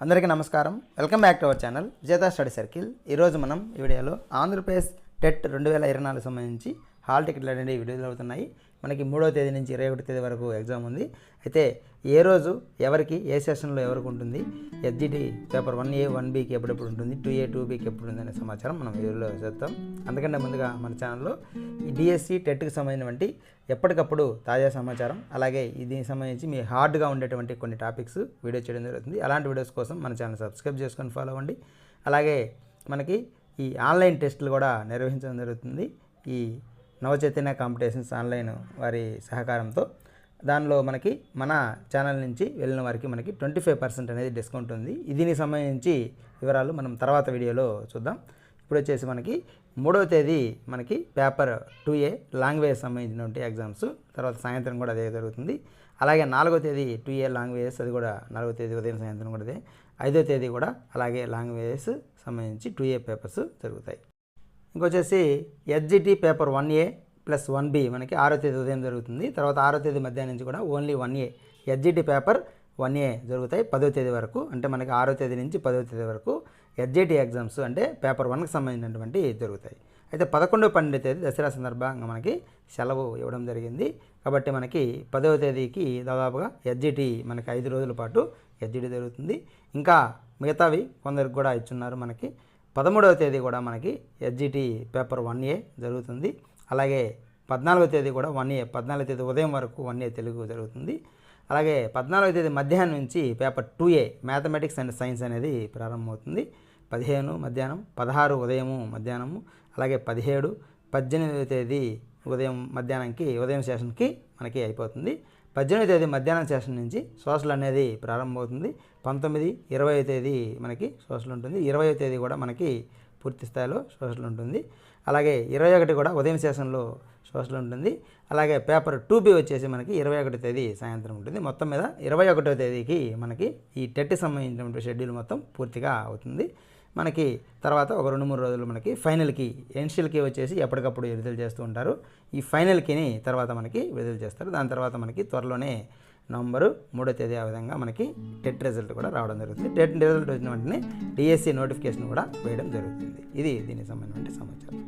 అందరికీ నమస్కారం. Welcome back to our channel విజేత స్టడీ సర్కిల్. ఈరోజు మనం ఈ వీడియోలో ఆంధ్రప్రదేశ్ టెట్ 2024 సంబంధించి హాల్ టికెట్లు అనేవి విడుదల అవుతున్నాయి. మనకి 3వ తేదీ నుంచి 21వ తేదీ వరకు ఎగ్జామ్ ఉంది. అయితే ఏ రోజు ఎవరికి ఏ సెషన్లో ఎవరికి ఉంటుంది, ఎస్జిటి పేపర్ 1A 1Bకి ఎప్పుడెప్పుడు ఉంటుంది, 2A 2Bకి ఎప్పుడు ఉంటుంది అనే సమాచారం మనం వీడియోలో చేద్దాం. అందుకంటే ముందుగా మన ఛానల్లో ఈ డిఎస్సి టెట్కి సంబంధించినటువంటి ఎప్పటికప్పుడు తాజా సమాచారం, అలాగే దీనికి సంబంధించి మీ హార్డ్గా ఉండేటువంటి కొన్ని టాపిక్స్ వీడియో చేయడం జరుగుతుంది. అలాంటి వీడియోస్ కోసం మన ఛానల్ సబ్స్క్రైబ్ చేసుకొని ఫాలో అవ్వండి. అలాగే మనకి ఈ ఆన్లైన్ టెస్టులు కూడా నిర్వహించడం జరుగుతుంది. ఈ నవచైతన్య కాంపిటీషన్స్ ఆన్లైన్ వారి సహకారంతో దానిలో మనకి మన ఛానల్ నుంచి వెళ్ళిన వారికి మనకి 25% అనేది డిస్కౌంట్ ఉంది. దీనికి సంబంధించి వివరాలు మనం తర్వాత వీడియోలో చూద్దాం. ఇప్పుడు వచ్చేసి మనకి 3వ తేదీ మనకి పేపర్ 2A లాంగ్వేజ్ సంబంధించినటువంటి ఎగ్జామ్స్, తర్వాత సాయంత్రం కూడా అదే జరుగుతుంది. అలాగే 4వ తేదీ 2A లాంగ్వేజెస్, అది కూడా 4వ తేదీ ఉదయం సాయంత్రం కూడా అదే. 5వ తేదీ కూడా అలాగే లాంగ్వేజెస్ సంబంధించి 2A పేపర్స్ జరుగుతాయి. ఇంకొచ్చేసి SGT paper 1A plus 1B మనకి 6వ తేదీ ఉదయం జరుగుతుంది. తర్వాత 6వ తేదీ మధ్యాహ్నం నుంచి కూడా only 1A SGT paper 1A జరుగుతాయి 10వ తేదీ వరకు. అంటే మనకి 6వ తేదీ నుంచి 10వ తేదీ వరకు ఎస్జిటి ఎగ్జామ్స్ అంటే పేపర్ 1కి సంబంధించినటువంటి జరుగుతాయి. అయితే 11, 12వ తేదీ దసరా సందర్భంగా మనకి సెలవు ఇవ్వడం జరిగింది. కాబట్టి మనకి 10వ తేదీకి దాదాపుగా ఎస్జిటి మనకి 5 రోజుల పాటు ఎస్జిటి జరుగుతుంది. ఇంకా మిగతావి కొందరికి కూడా ఇచ్చున్నారు. మనకి 13వ తేదీ కూడా మనకి ఎస్జిటి పేపర్ 1A జరుగుతుంది. అలాగే 14వ తేదీ కూడా 1A, 14వ తేదీ ఉదయం వరకు 1A తెలుగు జరుగుతుంది. అలాగే 14వ తేదీ మధ్యాహ్నం నుంచి paper 2A mathematics and science అనేది ప్రారంభమవుతుంది. 15 మధ్యాహ్నం, 16 ఉదయము మధ్యాహ్నము, అలాగే 17, 18వ తేదీ ఉదయం మధ్యాహ్నంకి ఉదయం సెషన్కి మనకి అయిపోతుంది. 18వ తేదీ మధ్యాహ్నం సెషన్ నుంచి సోషల్ అనేది ప్రారంభమవుతుంది. 19, 20వ తేదీ మనకి సోషల్ ఉంటుంది. 20వ తేదీ కూడా మనకి పూర్తి స్థాయిలో సోషల్ ఉంటుంది. అలాగే 21 కూడా ఉదయం సెషన్లో సోషల్ ఉంటుంది. అలాగే పేపర్ 2B వచ్చేసి మనకి 21వ తేదీ సాయంత్రం ఉంటుంది. మొత్తం మీద 21వ తేదీకి మనకి ఈ టెట్కి సంబంధించినటువంటి షెడ్యూల్ మొత్తం పూర్తిగా అవుతుంది. మనకి తర్వాత ఒక 2-3 రోజులు మనకి ఫైనల్కి, ఎన్షియల్కి వచ్చేసి ఎప్పటికప్పుడు విడుదల చేస్తూ ఉంటారు. ఈ ఫైనల్కిని తర్వాత మనకి విడుదల చేస్తారు. దాని తర్వాత మనకి త్వరలోనే నవంబర్ 3వ తేదీ ఆ విధంగా మనకి టెట్ రిజల్ట్ కూడా రావడం జరుగుతుంది. టెట్ రిజల్ట్ వచ్చిన వెంటనే డిఎస్సి నోటిఫికేషన్ కూడా వేయడం జరుగుతుంది. ఇది దీనికి సంబంధించిన సమాచారం.